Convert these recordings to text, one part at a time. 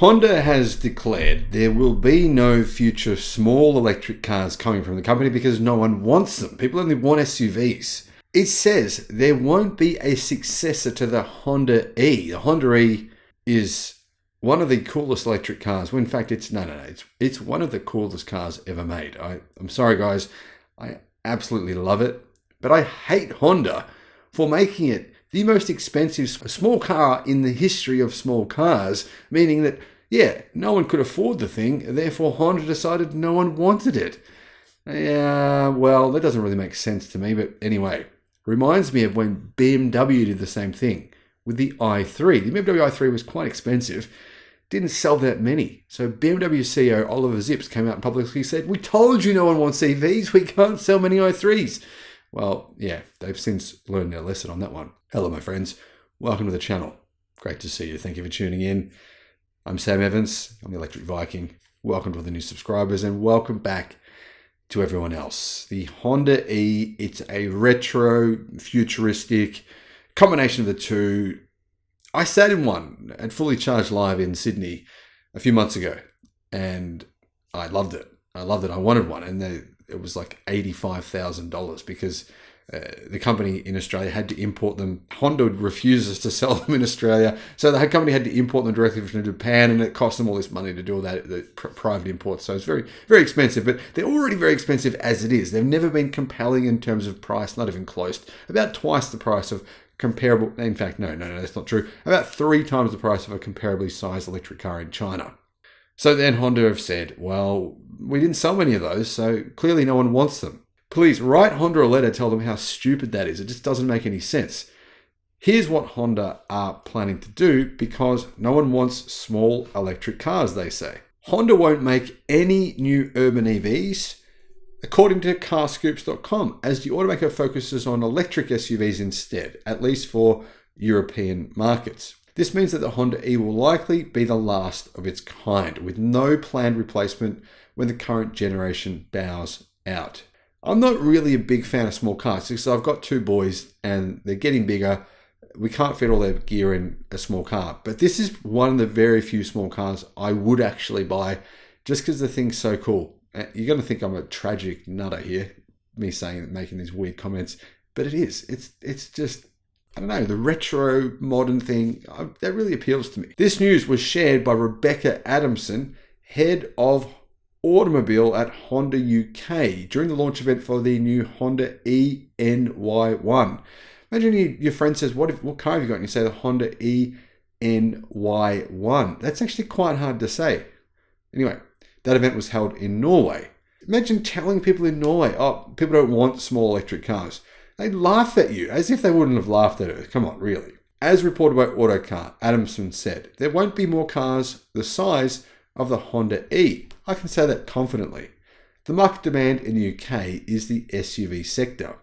Honda has declared there will be no future small electric cars coming from the company because no one wants them. People only want SUVs. It says there won't be a successor to the Honda E. The Honda E is one of the coolest electric cars. Well, in fact, it's one of the coolest cars ever made. I'm sorry, guys. I absolutely love it. But I hate Honda for making it the most expensive small car in the history of small cars, meaning that, no one could afford the thing, therefore Honda decided no one wanted it. Yeah, well, that doesn't really make sense to me, but anyway, reminds me of when BMW did the same thing with the i3. The BMW i3 was quite expensive, didn't sell that many. So BMW CEO Oliver Zips came out and publicly said, "We told you no one wants EVs, we can't sell many i3s." Well, they've since learned their lesson on that one. Hello, my friends. Welcome to the channel. Great to see you. Thank you for tuning in. I'm Sam Evans. I'm the Electric Viking. Welcome to all the new subscribers and welcome back to everyone else. The Honda E, it's a retro, futuristic combination of the two. I sat in one at Fully Charged Live in Sydney a few months ago and I loved it. I wanted one, and it was like $85,000 because the company in Australia had to import them. Honda refuses to sell them in Australia, so the company had to import them directly from Japan, and it cost them all this money to do all that, the private imports. So it's very, very expensive, but they're already very expensive as it is. They've never been compelling in terms of price, not even close. About twice the price of comparable, in fact, no, that's not true. About 3 times the price of a comparably sized electric car in China. So then Honda have said, well, we didn't sell many of those, so clearly no one wants them. Please write Honda a letter, tell them how stupid that is. It just doesn't make any sense. Here's what Honda are planning to do because no one wants small electric cars, they say. Honda won't make any new urban EVs, according to carscoops.com, as the automaker focuses on electric SUVs instead, at least for European markets. This means that the Honda E will likely be the last of its kind, with no planned replacement when the current generation bows out. I'm not really a big fan of small cars because I've got 2 boys and they're getting bigger. We can't fit all their gear in a small car, but this is one of the very few small cars I would actually buy just because the thing's so cool. You're going to think I'm a tragic nutter here, making these weird comments, but it is. It's just, I don't know, the retro modern thing, that really appeals to me. This news was shared by Rebecca Adamson, head of automobile at Honda UK, during the launch event for the new Honda ENY1. Imagine your friend says, what car have you got? And you say the Honda ENY1. That's actually quite hard to say. Anyway, that event was held in Norway. Imagine telling people in Norway, oh, people don't want small electric cars. They'd laugh at you, as if they wouldn't have laughed at it. Come on, really. As reported by Autocar, Adamson said, there won't be more cars the size of the Honda E. I can say that confidently. The market demand in the UK is the SUV sector.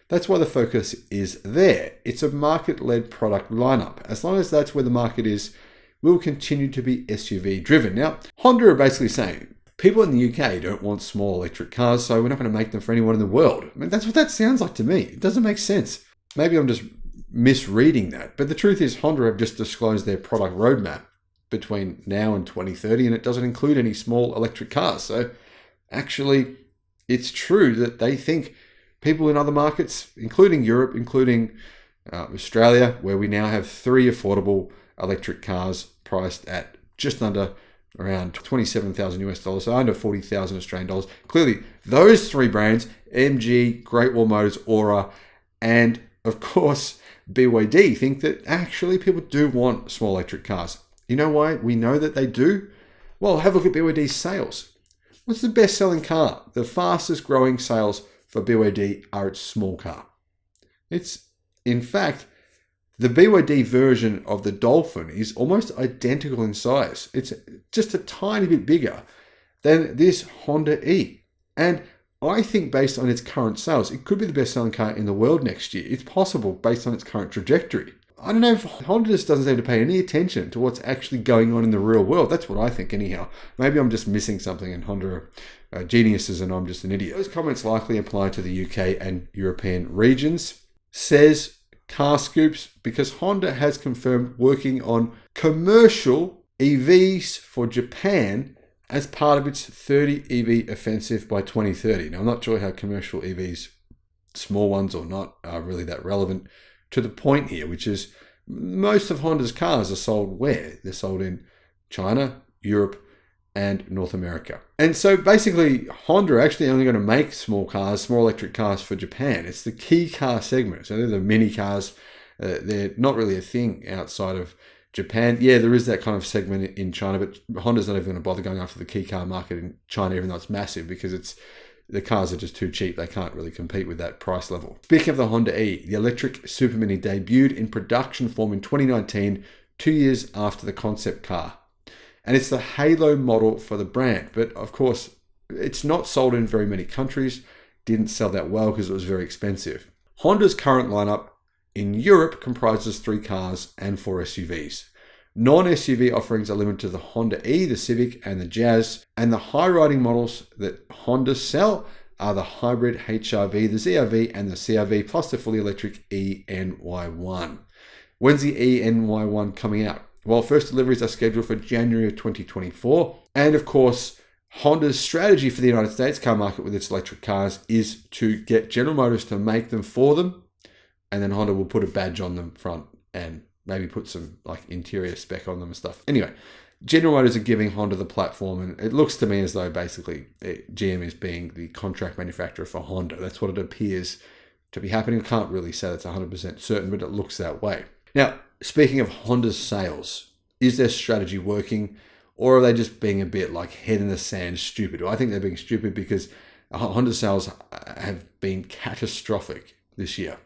That's why the focus is there. It's a market-led product lineup. As long as that's where the market is, we'll continue to be SUV driven. Now, Honda are basically saying, people in the UK don't want small electric cars, so we're not going to make them for anyone in the world. I mean, that's what that sounds like to me. It doesn't make sense. Maybe I'm just misreading that, but the truth is Honda have just disclosed their product roadmap between now and 2030, and it doesn't include any small electric cars. So actually, it's true that they think people in other markets, including Europe, including Australia, where we now have 3 affordable electric cars priced at just under around $27,000 US, so under 40,000 Australian dollars. Clearly, those 3 brands, MG, Great Wall Motors, Aura, and of course, BYD, think that actually people do want small electric cars. You know why we know that they do? Well, have a look at BYD's sales. What's the best-selling car? The fastest growing sales for BYD are its small car. It's, in fact, the BYD version of the Dolphin is almost identical in size. It's just a tiny bit bigger than this Honda E. And I think based on its current sales, it could be the best-selling car in the world next year. It's possible based on its current trajectory. I don't know if Honda just doesn't seem to pay any attention to what's actually going on in the real world. That's what I think anyhow. Maybe I'm just missing something and Honda are geniuses and I'm just an idiot. Those comments likely apply to the UK and European regions, says CarScoops, because Honda has confirmed working on commercial EVs for Japan as part of its 30 EV offensive by 2030. Now, I'm not sure how commercial EVs, small ones or not, are really that relevant to the point here, which is most of Honda's cars are sold where? They're sold in China, Europe, and North America. And so basically, Honda are actually only going to make small cars, small electric cars for Japan. It's the key car segment. So they're the mini cars. They're not really a thing outside of Japan. Yeah, there is that kind of segment in China, but Honda's not even going to bother going after the key car market in China, even though it's massive, because the cars are just too cheap. They can't really compete with that price level. Speaking of the Honda E, the electric Super Mini debuted in production form in 2019, 2 years after the concept car. And it's the halo model for the brand. But of course, it's not sold in very many countries. Didn't sell that well because it was very expensive. Honda's current lineup in Europe comprises 3 cars and 4 SUVs. Non-SUV offerings are limited to the Honda E, the Civic, and the Jazz. And the high-riding models that Honda sell are the hybrid HR-V, the ZR-V, and the CR-V, plus the fully electric ENY1. When's the ENY1 coming out? Well, first deliveries are scheduled for January of 2024. And of course, Honda's strategy for the United States car market with its electric cars is to get General Motors to make them for them. And then Honda will put a badge on them front and maybe put some like interior spec on them and stuff. Anyway, General Motors are giving Honda the platform, and it looks to me as though basically GM is being the contract manufacturer for Honda. That's what it appears to be happening. I can't really say that's 100% certain, but it looks that way. Now, speaking of Honda's sales, is their strategy working, or are they just being a bit like head in the sand stupid? Well, I think they're being stupid because Honda's sales have been catastrophic this year.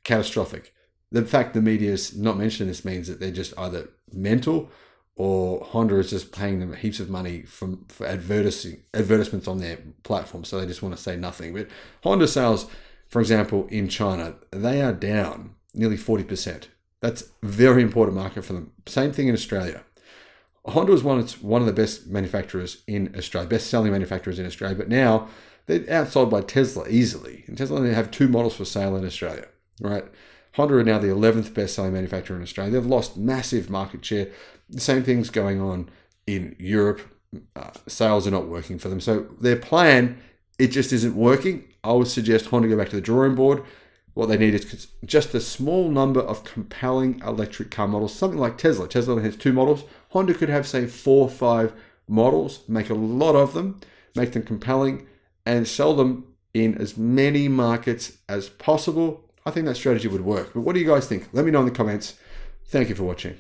Catastrophic. The fact the media is not mentioning this means that they're just either mental, or Honda is just paying them heaps of money for advertisements on their platform, so they just want to say nothing. But Honda sales, for example, in China, they are down nearly 40%. That's a very important market for them. Same thing in Australia. Honda was one of the best manufacturers in Australia, best-selling manufacturers in Australia, but now they're outsold by Tesla easily. And Tesla only have 2 models for sale in Australia, right? Honda are now the 11th best-selling manufacturer in Australia. They've lost massive market share. The same thing's going on in Europe. Sales are not working for them. So their plan, it just isn't working. I would suggest Honda go back to the drawing board. What they need is just a small number of compelling electric car models, something like Tesla. Tesla only has 2 models. Honda could have, say, 4 or 5 models, make a lot of them, make them compelling, and sell them in as many markets as possible. I think that strategy would work. But what do you guys think? Let me know in the comments. Thank you for watching.